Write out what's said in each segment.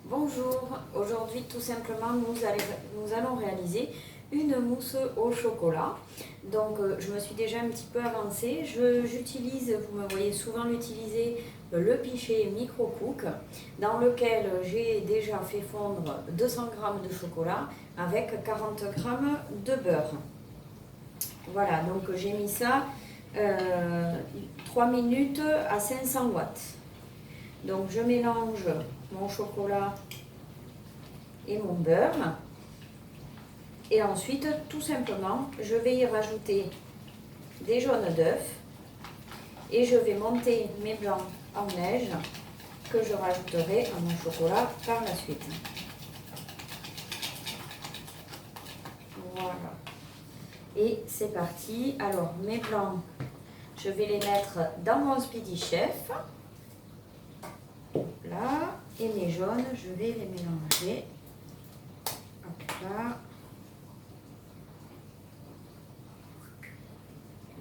Bonjour, aujourd'hui tout simplement nous allons réaliser une mousse au chocolat. Donc je me suis déjà un petit peu avancée, j'utilise, vous me voyez souvent l'utiliser, le pichet micro-cook dans lequel j'ai déjà fait fondre 200 g de chocolat avec 40 g de beurre. Voilà, donc j'ai mis ça 3 minutes à 500 watts. Donc je mélange mon chocolat et mon beurre. Et ensuite, tout simplement, je vais y rajouter des jaunes d'œufs. Et je vais monter mes blancs en neige que je rajouterai à mon chocolat par la suite. Voilà. Et c'est parti. Alors, mes blancs, je vais les mettre dans mon Speedy Chef. Là. Et mes jaunes, je vais les mélanger. Hop là.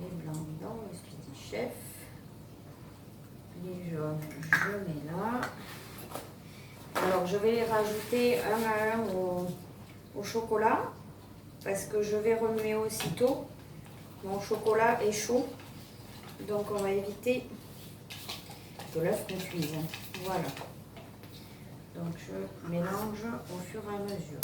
Les blancs dans le Speedy Chef. Les jaunes, je mets là. Alors, je vais les rajouter un à un au chocolat parce que je vais remuer aussitôt. Mon chocolat est chaud, donc on va éviter que l'œuf ne cuise. Voilà. Donc, je mélange au fur et à mesure.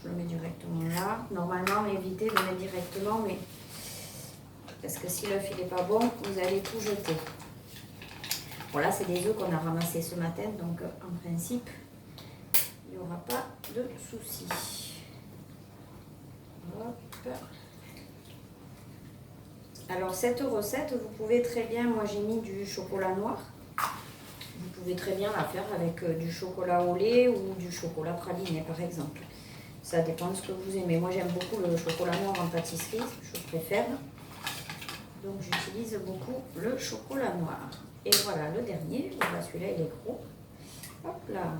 Je le mets directement là. Normalement, évitez de mettre directement, mais parce que si l'œuf n'est pas bon, vous allez tout jeter. Voilà, c'est des œufs qu'on a ramassés ce matin, donc en principe, il n'y aura pas de souci. Hop. Alors, cette recette, vous pouvez très bien, moi j'ai mis du chocolat noir. Vous pouvez très bien la faire avec du chocolat au lait ou du chocolat praliné, par exemple. Ça dépend de ce que vous aimez. Moi, j'aime beaucoup le chocolat noir en pâtisserie, je préfère. Donc, j'utilise beaucoup le chocolat noir. Et voilà, le dernier. Voilà, celui-là, il est gros. Hop là.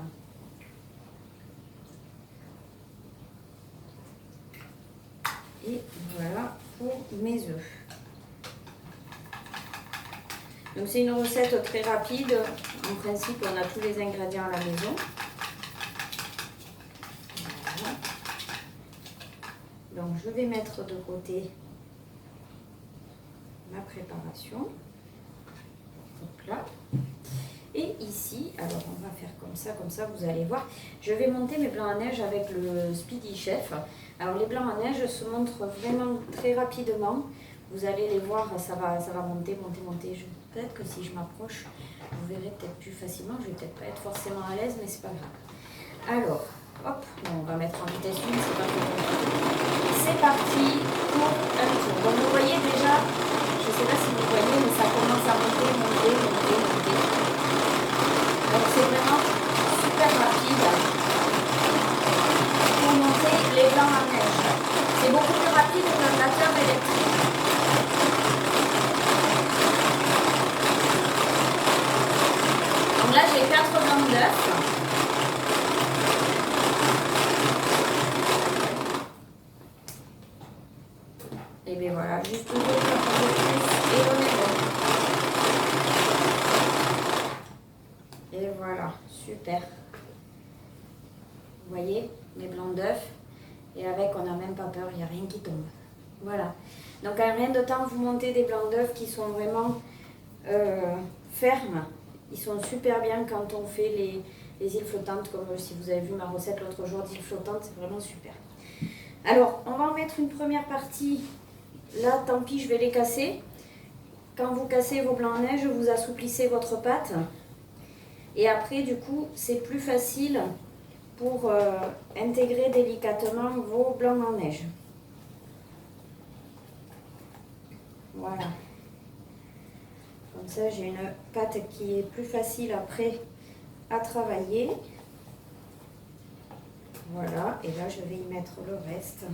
Et voilà pour mes œufs. Donc, c'est une recette très rapide. En principe, on a tous les ingrédients à la maison. Voilà. Donc, je vais mettre de côté ma préparation. Donc là. Et ici, alors on va faire comme ça, vous allez voir. Je vais monter mes blancs à neige avec le Speedy Chef. Alors les blancs à neige se montrent vraiment très rapidement. Vous allez les voir, ça va monter. Peut-être que si je m'approche, vous verrez peut-être plus facilement. Je vais peut-être pas être forcément à l'aise, mais c'est pas grave. Alors, hop, on va mettre en vitesse 1, c'est pas très compliqué. C'est parti pour un tour. Donc vous voyez déjà, je ne sais pas si vous voyez, mais ça commence à monter. Donc c'est vraiment super rapide pour monter les blancs à neige. C'est beaucoup plus rapide qu'un batteur électrique. Donc là j'ai 4 blancs d'œufs. Et bien voilà, juste un peu plus et on est bon. Et voilà, super. Vous voyez, les blancs d'œufs. Et avec, on n'a même pas peur, il n'y a rien qui tombe. Voilà. Donc, en rien de temps, vous montez des blancs d'œufs qui sont vraiment fermes. Ils sont super bien quand on fait les îles flottantes, comme si vous avez vu ma recette l'autre jour d'îles flottantes, c'est vraiment super. Alors, on va en mettre une première partie. Là, tant pis, je vais les casser. Quand vous cassez vos blancs à neige, vous assouplissez votre pâte. Et après, du coup, c'est plus facile pour intégrer délicatement vos blancs en neige. Voilà. Comme ça, j'ai une pâte qui est plus facile après à travailler. Voilà. Et là, je vais y mettre le reste.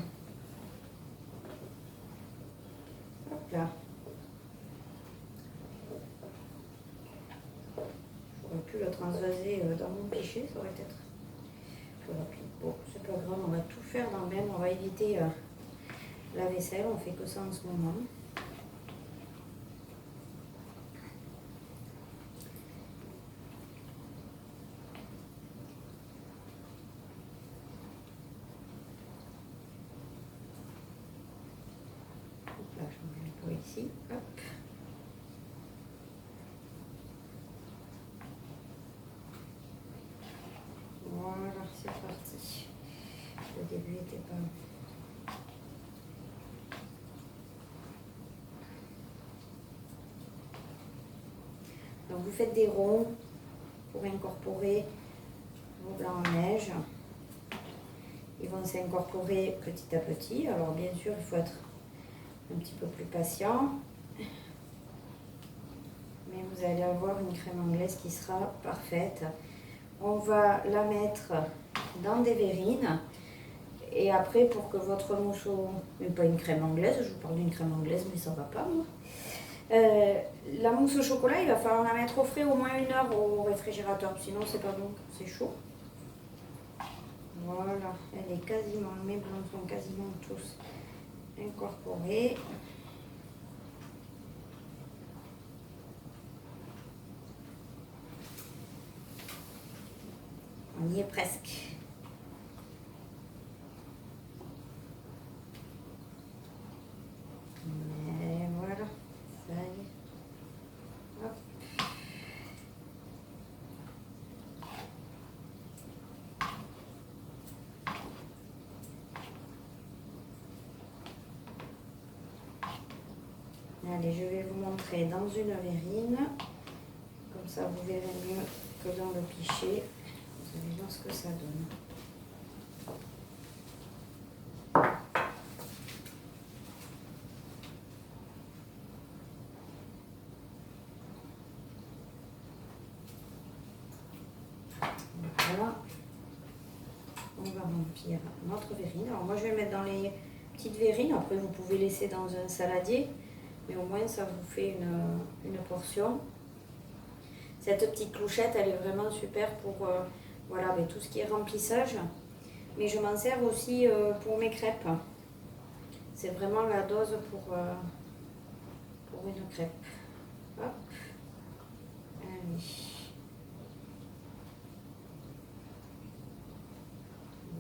Hop là. J'aurais pu le transvaser dans mon pichet, ça aurait été plus rapide. Bon, c'est pas grave, on va tout faire dans le même. On va éviter la vaisselle, on fait que ça en ce moment. Donc vous faites des ronds pour incorporer vos blancs en neige. Ils vont s'incorporer petit à petit. Alors bien sûr, il faut être un petit peu plus patient. Mais vous allez avoir une crème anglaise qui sera parfaite. On va la mettre dans des verrines. Et après, pour que votre mousse mais pas une crème anglaise, je vous parle d'une crème anglaise, mais ça va pas, moi. La mousse au chocolat, il va falloir la mettre au frais au moins 1 heure au réfrigérateur, sinon c'est pas bon, c'est chaud. Voilà, elle est quasiment, mes blancs sont quasiment tous incorporés. On y est presque. Et voilà, ça y est. Hop. Allez, je vais vous montrer dans une verrine. Comme ça, vous verrez mieux que dans le pichet. Vous allez voir ce que ça donne. Voilà. On va remplir notre verrine. Alors moi, je vais le mettre dans les petites verrines. Après, vous pouvez laisser dans un saladier. Mais au moins, ça vous fait une portion. Cette petite clochette, elle est vraiment super pour voilà, mais tout ce qui est remplissage. Mais je m'en sers aussi pour mes crêpes. C'est vraiment la dose pour une crêpe. Hop. Allez.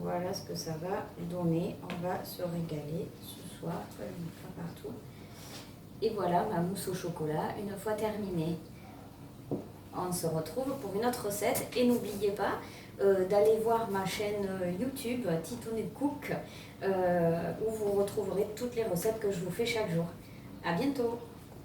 Voilà ce que ça va donner. On va se régaler ce soir. Je vais le mettre partout. Et voilà ma mousse au chocolat une fois terminée. On se retrouve pour une autre recette et n'oubliez pas d'aller voir ma chaîne YouTube Titoune Cook où vous retrouverez toutes les recettes que je vous fais chaque jour. À bientôt!